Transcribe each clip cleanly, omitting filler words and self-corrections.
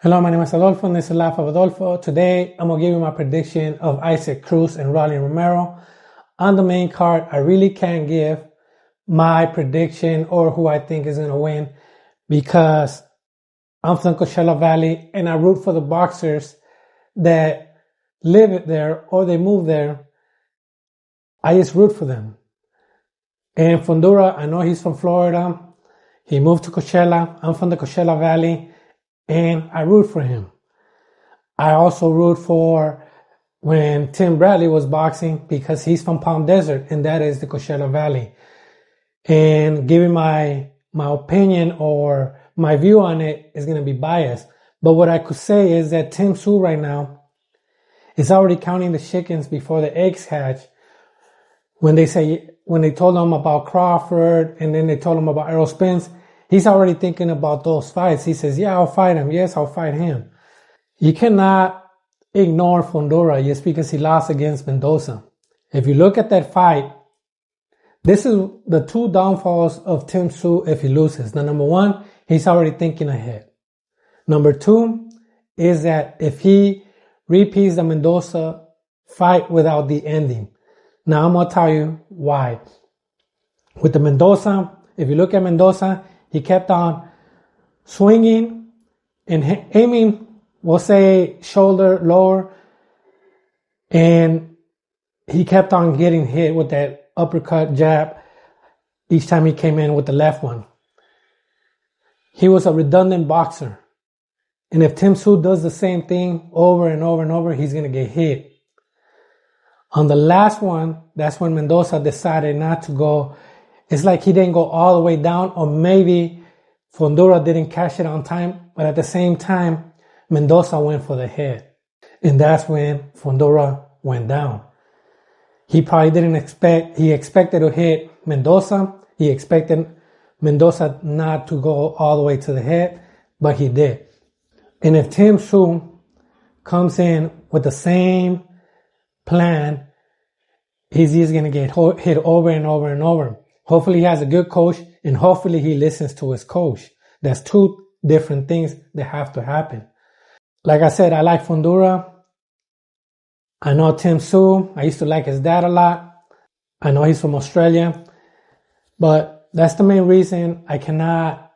Hello, my name is Adolfo, and this is Life of Adolfo. Today, I'm going to give you my prediction of Isaac Cruz and Romero. On the main card, I really can't give my prediction or who I think is going to win because I'm from Coachella Valley and I root for the boxers that live there or they move there. I just root for them. And Fundora, I know he's from Florida. He moved to Coachella. I'm from the Coachella Valley. And I root for him. I also root for when Tim Bradley was boxing because he's from Palm Desert and that is the Coachella Valley. And giving my opinion or my view on it is going to be biased. But what I could say is that Tszyu right now is already counting the chickens before the eggs hatch. When they told him about Crawford and then they told him about Errol Spence, he's already thinking about those fights. He says, yeah, I'll fight him. Yes, I'll fight him. You cannot ignore Fundora just because he lost against Mendoza. If you look at that fight, this is the two downfalls of Tszyu if he loses. Now, number one, he's already thinking ahead. Number two is that if he repeats the Mendoza fight without the ending. Now, I'm going to tell you why. With the Mendoza, if you look at Mendoza, he kept on swinging and aiming, we'll say shoulder lower, and he kept on getting hit with that uppercut jab each time he came in with the left one. He was a redundant boxer. And if Tszyu does the same thing over and over and over, he's going to get hit. On the last one, that's when Mendoza decided not to go. It's like he didn't go all the way down, or maybe Fundora didn't catch it on time, but at the same time, Mendoza went for the head. And that's when Fundora went down. He probably didn't he expected to hit Mendoza. He expected Mendoza not to go all the way to the head, but he did. And if Tszyu comes in with the same plan, he's just going to get hit over and over and over. Hopefully he has a good coach and hopefully he listens to his coach. That's two different things that have to happen. Like I said, I like Fundora. I know Tszyu. I used to like his dad a lot. I know he's from Australia. But that's the main reason I cannot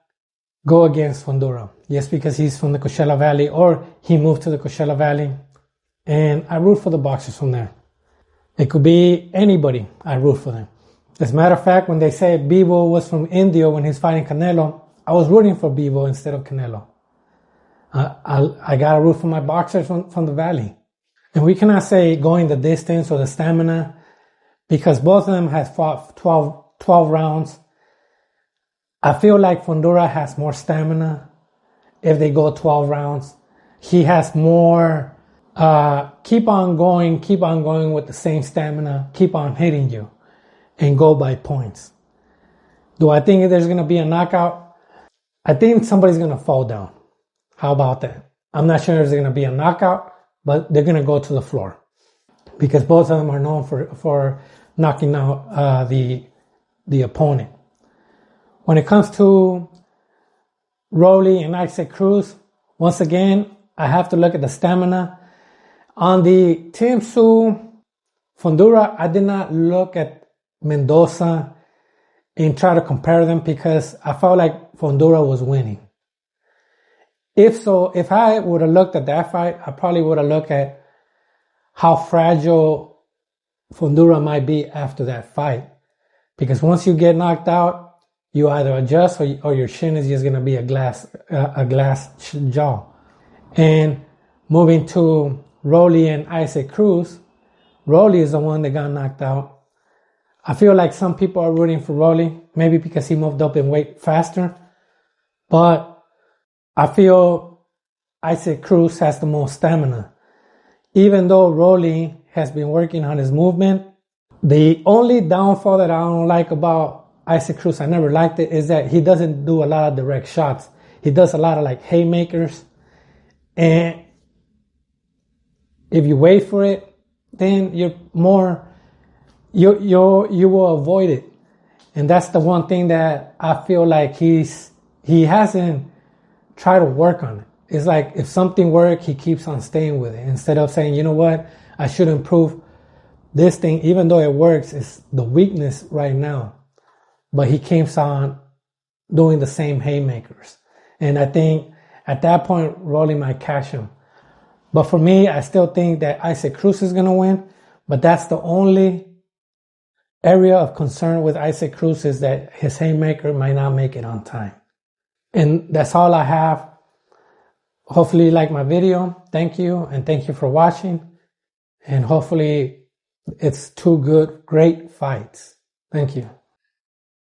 go against Fundora. Just because he's from the Coachella Valley or he moved to the Coachella Valley. And I root for the boxers from there. It could be anybody. I root for them. As a matter of fact, when they say Bebo was from India when he's fighting Canelo, I was rooting for Bebo instead of Canelo. I got to root for my boxers from the Valley. And we cannot say going the distance or the stamina because both of them has fought 12 rounds. I feel like Fundora has more stamina if they go 12 rounds. He has more, keep on going with the same stamina, keep on hitting you. And go by points. Do I think there's going to be a knockout? I think somebody's going to fall down. How about that? I'm not sure there's going to be a knockout, but they're going to go to the floor. Because both of them are known for knocking out the opponent. When it comes to Rolly and Isaac Cruz, once again, I have to look at the stamina. On the Tszyu Fundora, I did not look at Mendoza and try to compare them because I felt like Fundora was winning. If I would have looked at that fight, I probably would have looked at how fragile Fundora might be after that fight. Because once you get knocked out, you either adjust or your chin is just going to be a glass jaw. And moving to Rolly and Isaac Cruz, Rolly is the one that got knocked out. I feel like some people are rooting for Rolly, maybe because he moved up in weight faster. But I feel Isaac Cruz has the most stamina. Even though Rolly has been working on his movement, the only downfall that I don't like about Isaac Cruz, I never liked it, is that he doesn't do a lot of direct shots. He does a lot of like haymakers. And if you wait for it, then you're more... You will avoid it. And that's the one thing that I feel like he hasn't tried to work on it. it's like if something works, he keeps on staying with it instead of saying, you know what, I should improve this thing, even though it works. It's the weakness right now. But he keeps on doing the same haymakers. And I think at that point, Rolly might catch him. But for me, I still think that Isaac Cruz is going to win. But that's the only area of concern with Isaac Cruz, is that his haymaker might not make it on time. And that's all I have. Hopefully you like my video. Thank you. And thank you for watching. And hopefully it's two great fights. Thank you.